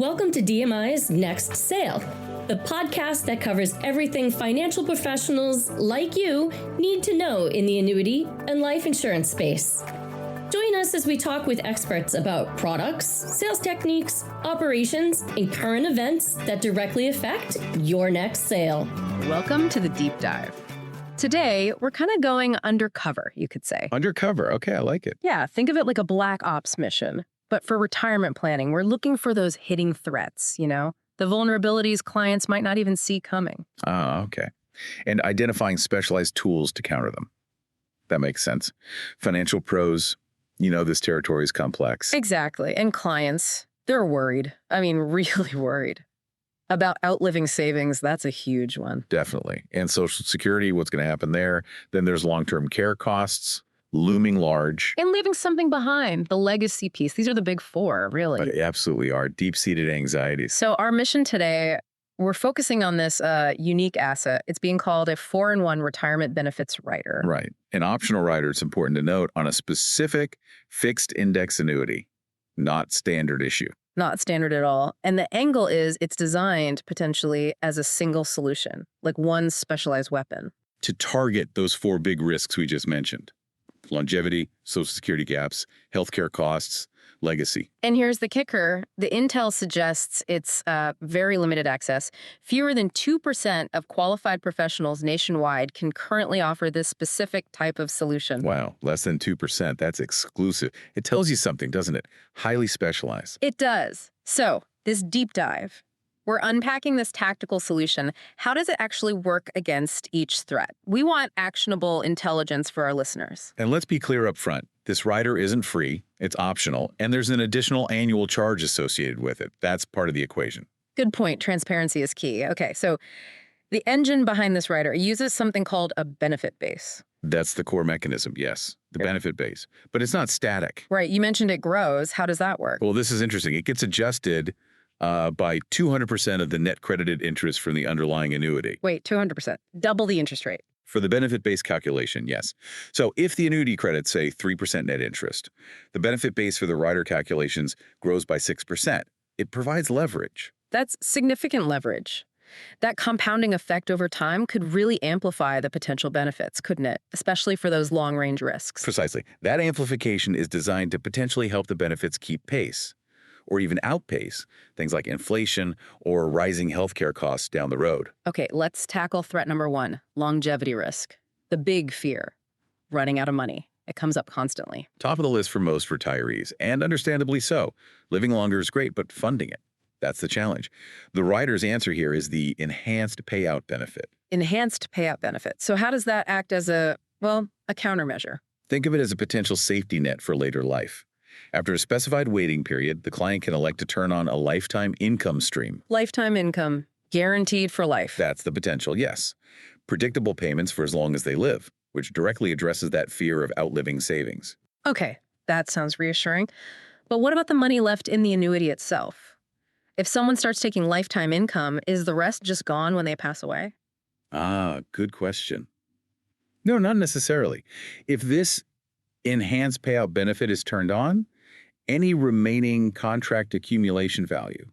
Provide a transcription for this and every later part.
Welcome to DMI's Next Sale, the podcast that covers everything financial professionals like you need to know in the annuity and life insurance space. Join us as we talk with experts about products, sales techniques, operations, and current events that directly affect your next sale. Welcome to the deep dive. Today, we're kind of going undercover, you could say. Undercover. Okay, I like it. Yeah, think of it like a black ops mission. But for retirement planning, we're looking for those hidden threats, the vulnerabilities clients might not even see coming. Ah, okay. And identifying specialized tools to counter them. That makes sense. Financial pros, this territory is complex. Exactly. And clients, they're worried. I mean, really worried. About outliving savings, that's a huge one. Definitely. And Social Security, what's going to happen there? Then there's long-term care costs, looming large. And leaving something behind, the legacy piece. These are the big four, really. They absolutely are. Deep-seated anxieties. So our mission today, we're focusing on this unique asset. It's being called a 4-in-1 retirement benefits rider. Right. An optional rider, it's important to note, on a specific fixed index annuity, not standard issue. Not standard at all. And the angle is it's designed potentially as a single solution, like one specialized weapon. To target those four big risks we just mentioned. Longevity, Social Security gaps, healthcare costs, legacy. And here's the kicker. The intel suggests it's very limited access. Fewer than 2% of qualified professionals nationwide can currently offer this specific type of solution. Wow, less than 2%. That's exclusive. It tells you something, doesn't it? Highly specialized. It does. So, this deep dive. We're unpacking this tactical solution. How does it actually work against each threat? We want actionable intelligence for our listeners. And let's be clear up front. This rider isn't free, it's optional, and there's an additional annual charge associated with it. That's part of the equation. Good point. Transparency is key. Okay, so the engine behind this rider uses something called a benefit base. That's the core mechanism, yes, the benefit base. But it's not static. Right, you mentioned it grows. How does that work? Well, this is interesting. It gets adjusted by 200% of the net credited interest from the underlying annuity. Wait, 200%. Double the interest rate. For the benefit-based calculation, yes. So if the annuity credits, say, 3% net interest, the benefit base for the rider calculations grows by 6%. It provides leverage. That's significant leverage. That compounding effect over time could really amplify the potential benefits, couldn't it? Especially for those long-range risks. Precisely. That amplification is designed to potentially help the benefits keep pace, or even outpace things like inflation or rising healthcare costs down the road. Okay, let's tackle threat number one, longevity risk. The big fear, running out of money. It comes up constantly. Top of the list for most retirees, and understandably so. Living longer is great, but funding it, that's the challenge. The rider's answer here is the enhanced payout benefit. Enhanced payout benefit. So how does that act as a countermeasure? Think of it as a potential safety net for later life. After a specified waiting period, the client can elect to turn on a lifetime income stream. Lifetime income, guaranteed for life. That's the potential, yes. Predictable payments for as long as they live, which directly addresses that fear of outliving savings. Okay, that sounds reassuring. But what about the money left in the annuity itself? If someone starts taking lifetime income, is the rest just gone when they pass away? Ah, good question. No, not necessarily. If this enhanced payout benefit is turned on, any remaining contract accumulation value,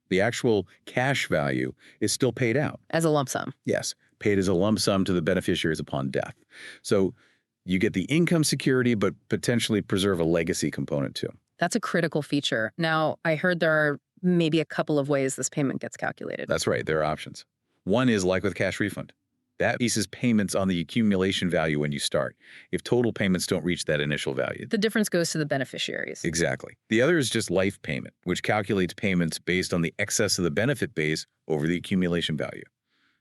the actual cash value, is still paid out. As a lump sum? Yes, paid as a lump sum to the beneficiaries upon death. So you get the income security, but potentially preserve a legacy component too. That's a critical feature. Now, I heard there are maybe a couple of ways this payment gets calculated. That's right, there are options. One is like with cash refund. That bases payments on the accumulation value when you start, if total payments don't reach that initial value. The difference goes to the beneficiaries. Exactly. The other is just life payment, which calculates payments based on the excess of the benefit base over the accumulation value.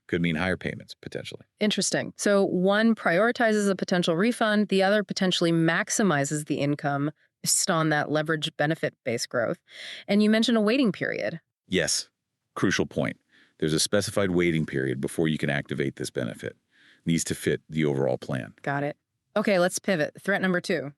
Could mean higher payments, potentially. Interesting. So one prioritizes a potential refund, the other potentially maximizes the income based on that leverage benefit-based growth. And you mentioned a waiting period. Yes, crucial point. There's a specified waiting period before you can activate this benefit. Needs to fit the overall plan. Got it. Okay, let's pivot. Threat number two,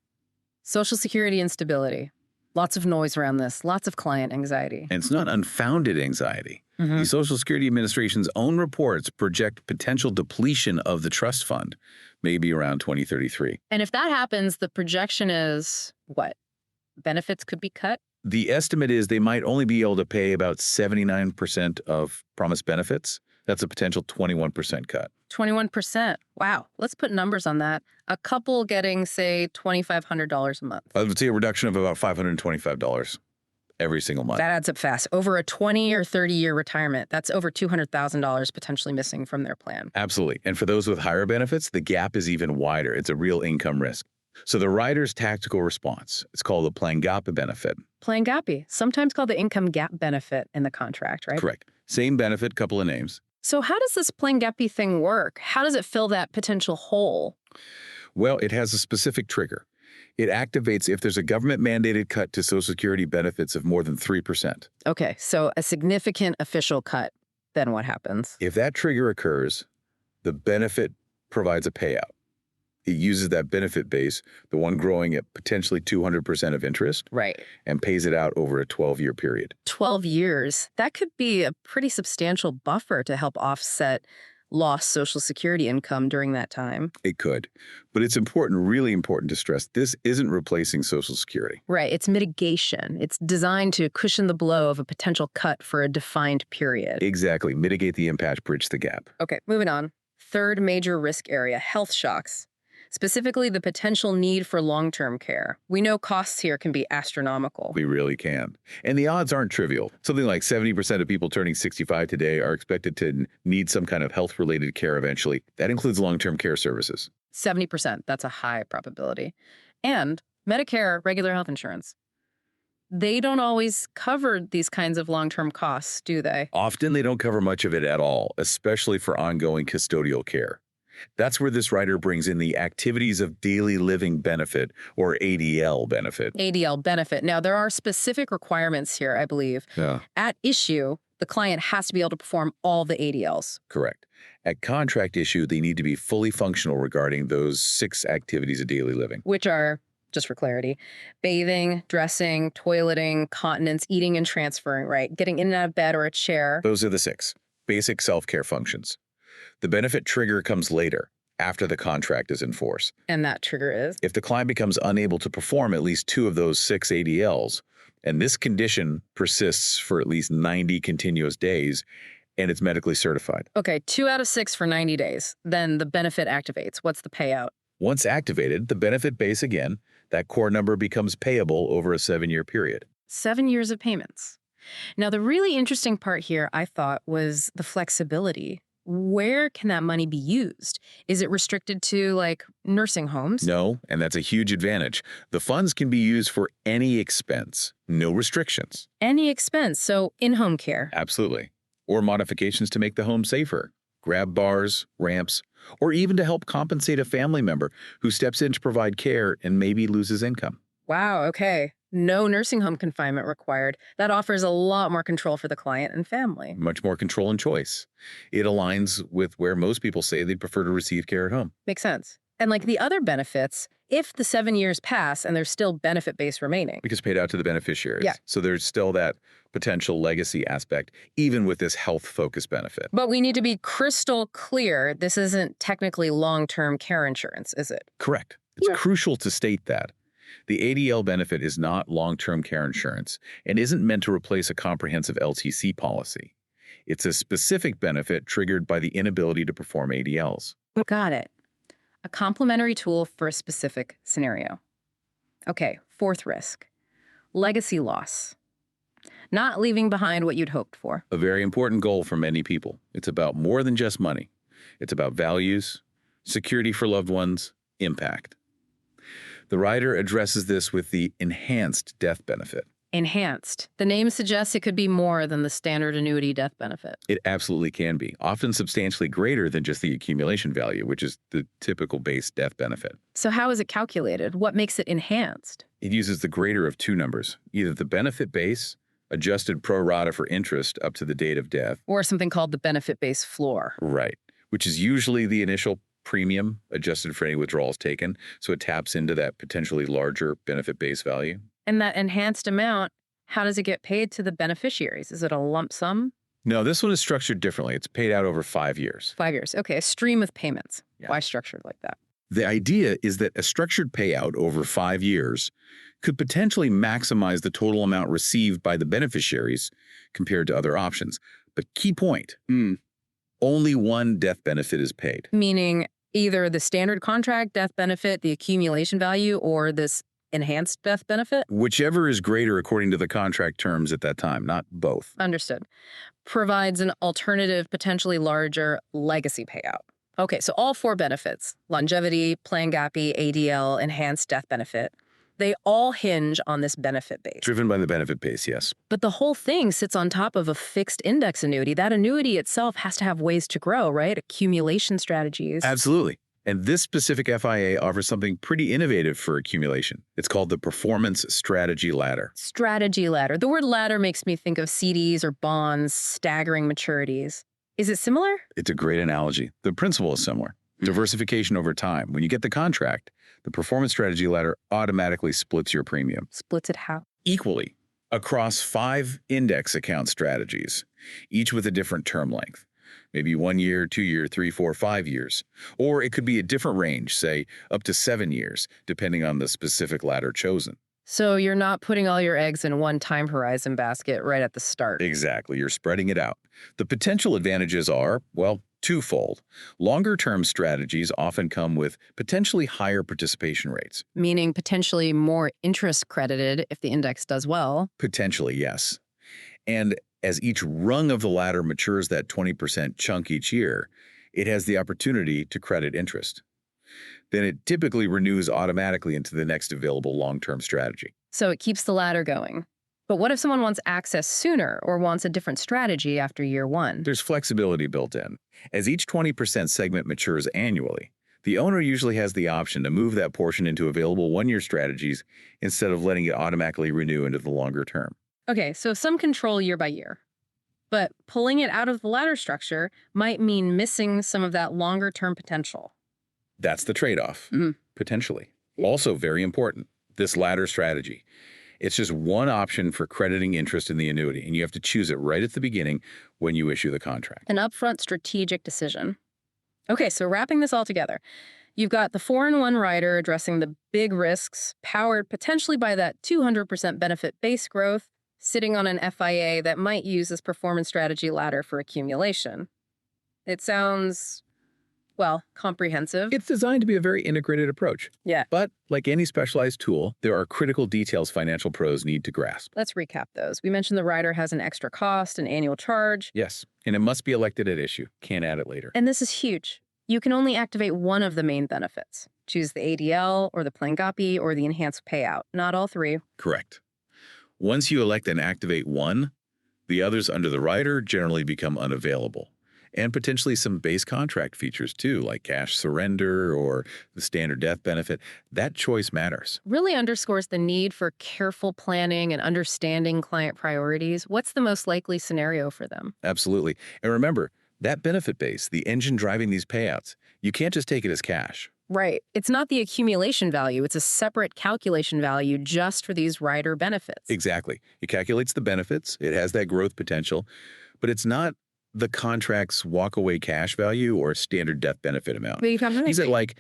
Social Security instability. Lots of noise around this, lots of client anxiety. And it's not unfounded anxiety. The Social Security Administration's own reports project potential depletion of the trust fund, maybe around 2033. And if that happens, the projection is what? Benefits could be cut? The estimate is they might only be able to pay about 79% of promised benefits. That's a potential 21% cut. 21%. Wow. Let's put numbers on that. A couple getting, say, $2,500 a month. I would say a reduction of about $525 every single month. That adds up fast. Over a 20 or 30-year retirement, that's over $200,000 potentially missing from their plan. Absolutely. And for those with higher benefits, the gap is even wider. It's a real income risk. So the rider's tactical response, it's called the plan gap benefit. Plan gappy, sometimes called the income gap benefit in the contract, right? Correct. Same benefit, couple of names. So how does this plan gappy thing work? How does it fill that potential hole? Well, it has a specific trigger. It activates if there's a government-mandated cut to Social Security benefits of more than 3%. Okay, so a significant official cut. Then what happens? If that trigger occurs, the benefit provides a payout. It uses that benefit base, the one growing at potentially 200% of interest, Right. and pays it out over a 12-year period. 12 years. That could be a pretty substantial buffer to help offset lost Social Security income during that time. It could. But it's important, really important to stress, this isn't replacing Social Security. Right. It's mitigation. It's designed to cushion the blow of a potential cut for a defined period. Exactly. Mitigate the impact, bridge the gap. Okay, moving on. Third major risk area, health shocks. Specifically, the potential need for long-term care. We know costs here can be astronomical. We really can. And the odds aren't trivial. Something like 70% of people turning 65 today are expected to need some kind of health-related care eventually. That includes long-term care services. 70%, that's a high probability. And Medicare, regular health insurance. They don't always cover these kinds of long-term costs, do they? Often they don't cover much of it at all, especially for ongoing custodial care. That's where this rider brings in the activities of daily living benefit, or ADL benefit. ADL benefit. Now, there are specific requirements here, I believe. Yeah. At issue, the client has to be able to perform all the ADLs. Correct. At contract issue, they need to be fully functional regarding those 6 activities of daily living. Which are, just for clarity, bathing, dressing, toileting, continence, eating and transferring, right? Getting in and out of bed or a chair. Those are the 6 basic self-care functions. The benefit trigger comes later, after the contract is in force. And that trigger is? If the client becomes unable to perform at least 2 of those 6 ADLs, and this condition persists for at least 90 continuous days, and it's medically certified. Okay, 2 out of 6 for 90 days. Then the benefit activates. What's the payout? Once activated, the benefit base again, that core number becomes payable over a 7-year period. 7 years of payments. Now, the really interesting part here, I thought, was the flexibility. Where can that money be used? Is it restricted to, like, nursing homes? No, and that's a huge advantage. The funds can be used for any expense, no restrictions. Any expense, so in-home care. Absolutely. Or modifications to make the home safer. Grab bars, ramps, or even to help compensate a family member who steps in to provide care and maybe loses income. Wow, okay. No nursing home confinement required. That offers a lot more control for the client and family. Much more control and choice. It aligns with where most people say they'd prefer to receive care at home. Makes sense. And like the other benefits, if the 7 years pass and there's still benefit base remaining. Because paid out to the beneficiaries. Yeah. So there's still that potential legacy aspect, even with this health-focused benefit. But we need to be crystal clear, this isn't technically long-term care insurance, is it? Correct. It's Yeah. crucial to state that. The ADL benefit is not long-term care insurance and isn't meant to replace a comprehensive LTC policy. It's a specific benefit triggered by the inability to perform ADLs. Got it. A complementary tool for a specific scenario. Okay, 4th risk. Legacy loss. Not leaving behind what you'd hoped for. A very important goal for many people. It's about more than just money. It's about values, security for loved ones, impact. The rider addresses this with the enhanced death benefit. Enhanced. The name suggests it could be more than the standard annuity death benefit. It absolutely can be, often substantially greater than just the accumulation value, which is the typical base death benefit. So how is it calculated? What makes it enhanced? It uses the greater of 2 numbers, either the benefit base, adjusted pro rata for interest up to the date of death. Or something called the benefit base floor. Right, which is usually the initial premium adjusted for any withdrawals taken, so it taps into that potentially larger benefit base value. And that enhanced amount, how does it get paid to the beneficiaries? Is it a lump sum? No, this one is structured differently. It's paid out over 5 years. 5 years. Okay, a stream of payments. Yeah. Why structured like that? The idea is that a structured payout over 5 years could potentially maximize the total amount received by the beneficiaries compared to other options. But key point, only one death benefit is paid. Meaning either the standard contract death benefit, the accumulation value, or this enhanced death benefit? Whichever is greater according to the contract terms at that time, not both. Understood. Provides an alternative, potentially larger legacy payout. Okay, so all 4 benefits, longevity, plan gappy, ADL, enhanced death benefit, they all hinge on this benefit base. Driven by the benefit base, yes. But the whole thing sits on top of a fixed index annuity. That annuity itself has to have ways to grow, right? Accumulation strategies. Absolutely. And this specific FIA offers something pretty innovative for accumulation. It's called the Performance Strategy Ladder. Strategy ladder. The word ladder makes me think of CDs or bonds, staggering maturities. Is it similar? It's a great analogy. The principle is similar. Diversification over time. When you get the contract, the Performance Strategy Ladder automatically splits your premium. Splits it how? Equally across 5 index account strategies, each with a different term length. Maybe 1 year, 2 year, 3, 4, 5 years. Or it could be a different range, say up to 7 years, depending on the specific ladder chosen. So you're not putting all your eggs in one time horizon basket right at the start. Exactly. You're spreading it out. The potential advantages are, well, twofold. Longer-term strategies often come with potentially higher participation rates. Meaning potentially more interest credited if the index does well. Potentially, yes. And as each rung of the ladder matures that 20% chunk each year, it has the opportunity to credit interest. Then it typically renews automatically into the next available long-term strategy. So it keeps the ladder going. But what if someone wants access sooner or wants a different strategy after year 1? There's flexibility built in. As each 20% segment matures annually, the owner usually has the option to move that portion into available 1-year strategies instead of letting it automatically renew into the longer term. Okay, so some control year by year. But pulling it out of the ladder structure might mean missing some of that longer term potential. That's the trade-off, potentially. Also very important, this ladder strategy. It's just one option for crediting interest in the annuity, and you have to choose it right at the beginning when you issue the contract. An upfront strategic decision. Okay, so wrapping this all together, you've got the 4-in-1 rider addressing the big risks, powered potentially by that 200% benefit base growth, sitting on an FIA that might use this performance strategy ladder for accumulation. It sounds, well, comprehensive. It's designed to be a very integrated approach. Yeah. But like any specialized tool, there are critical details financial pros need to grasp. Let's recap those. We mentioned the rider has an extra cost, an annual charge. Yes, and it must be elected at issue. Can't add it later. And this is huge. You can only activate one of the main benefits. Choose the ADL or the plan gappy or the enhanced payout, not all 3. Correct. Once you elect and activate one, the others under the rider generally become unavailable. And potentially some base contract features too, like cash surrender or the standard death benefit. That choice matters. Really underscores the need for careful planning and understanding client priorities. What's the most likely scenario for them? Absolutely. And remember, that benefit base, the engine driving these payouts, you can't just take it as cash. Right. It's not the accumulation value. It's a separate calculation value just for these rider benefits. Exactly. It calculates the benefits. It has that growth potential, but it's not the contract's walk-away cash value or standard death benefit amount. These are like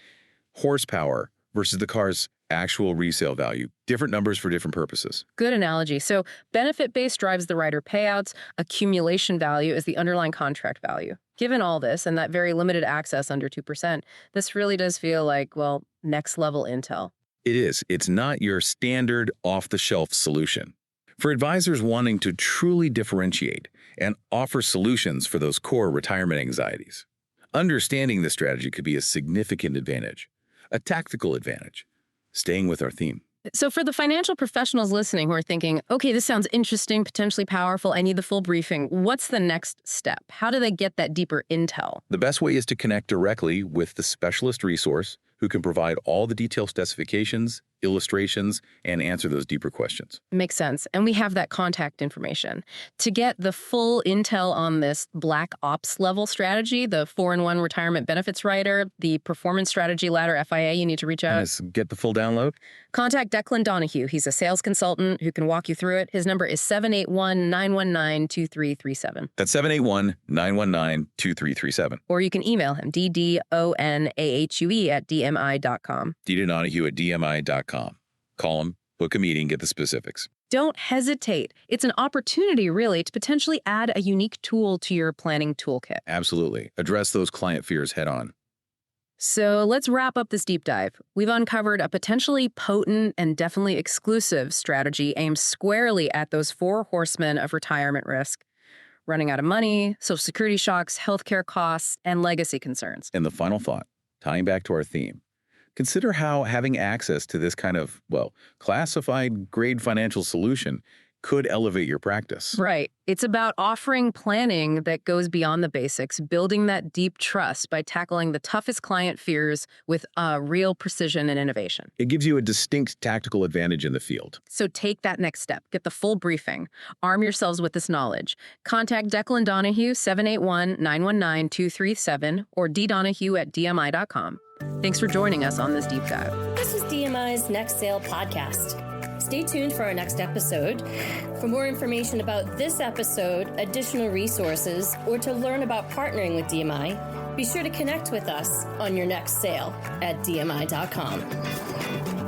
horsepower versus the car's actual resale value. Different numbers for different purposes. Good analogy. So benefit base drives the rider payouts. Accumulation value is the underlying contract value. Given all this and that very limited access under 2%, this really does feel like, well, next level intel. It is. It's not your standard off-the-shelf solution. For advisors wanting to truly differentiate and offer solutions for those core retirement anxieties, understanding this strategy could be a significant advantage, a tactical advantage. Staying with our theme. So for the financial professionals listening who are thinking, okay, this sounds interesting, potentially powerful, I need the full briefing, what's the next step? How do they get that deeper intel? The best way is to connect directly with the specialist resource who can provide all the detailed specifications illustrations, and answer those deeper questions. Makes sense. And we have that contact information. To get the full intel on this Black Ops level strategy, the 4-in-1 retirement benefits rider, the performance strategy ladder FIA, you need to reach out. Yes, get the full download? Contact Declan Donahue. He's a sales consultant who can walk you through it. His number is 781-919-2337. That's 781-919-2337. Or you can email him, ddonahue@dmi.com. ddonahue@dmi.com. Call him, book a meeting, get the specifics. Don't hesitate. It's an opportunity, really, to potentially add a unique tool to your planning toolkit. Absolutely. Address those client fears head on. So let's wrap up this deep dive. We've uncovered a potentially potent and definitely exclusive strategy aimed squarely at those 4 horsemen of retirement risk: running out of money, Social Security shocks, healthcare costs, and legacy concerns. And the final thought, tying back to our theme, consider how having access to this kind of, classified grade financial solution could elevate your practice. Right. It's about offering planning that goes beyond the basics, building that deep trust by tackling the toughest client fears with real precision and innovation. It gives you a distinct tactical advantage in the field. So take that next step. Get the full briefing. Arm yourselves with this knowledge. Contact Declan Donahue, 781-919-237, or ddonahue@dmi.com. Thanks for joining us on this deep dive. This was DMI's Next Sale podcast. Stay tuned for our next episode. For more information about this episode, additional resources, or to learn about partnering with DMI, be sure to connect with us on your next sale at dmi.com.